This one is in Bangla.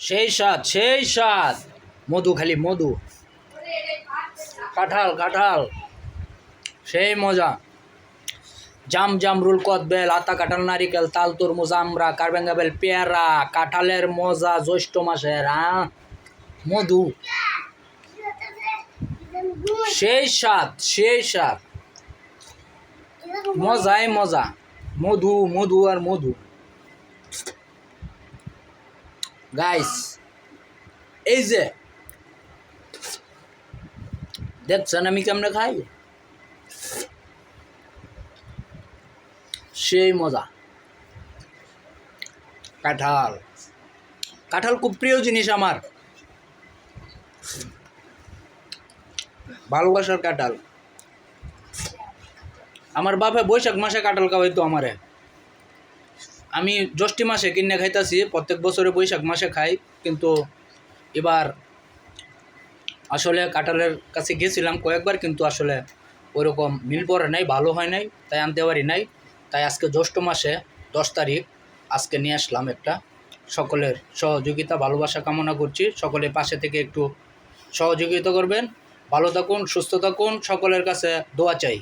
সেই স্বাদ সেই স্বাদ। মধু, খালি মধু। কাঁঠাল কাঁঠাল সেই মজা। জাম জামরুল কদবেল আতা কাঁঠাল নারিকেল তাল তরমুজ আমড়া কারবেঙ্গাবেল পেয়ারা কাঁঠালের মজা জ্যৈষ্ঠ মাসের মধু সেই স্বাদ সেই স্বাদ। মজাই মজা। মধু মধু আর মধু। গাইস এই যে দেখছেন আমি কেমনে খাই, সেই মজা। কাঁঠাল কাঁঠাল খুব প্রিয় জিনিস আমার, ভালোবাসার কাঁঠাল। আমার বাপে বৈশাখ মাসে কাঁঠাল খাওয়াইতো আমারে। আমি জ্যৈষ্ঠ মাসে কিনে খাইতাছি, প্রত্যেক বছরে বৈশাখ মাসে খাই, কিন্তু এবার আসলে কাঁঠালের কাছে গেছিলাম কয়েকবার, কিন্তু আসলে ওইরকম মিল পড়ে নাই, ভালো হয় নাই, তাই আনতে পারি নাই। তাই আজকে জ্যৈষ্ঠ মাসে 10 তারিখ আজকে নিয়ে আসলাম একটা। সকলের সহযোগিতা ভালোবাসা কামনা করছি, সকলে পাশে থেকে একটু সহযোগিতা করবেন। ভালো থাকুন, সুস্থ থাকুন, সকলের কাছে দোয়া চাই।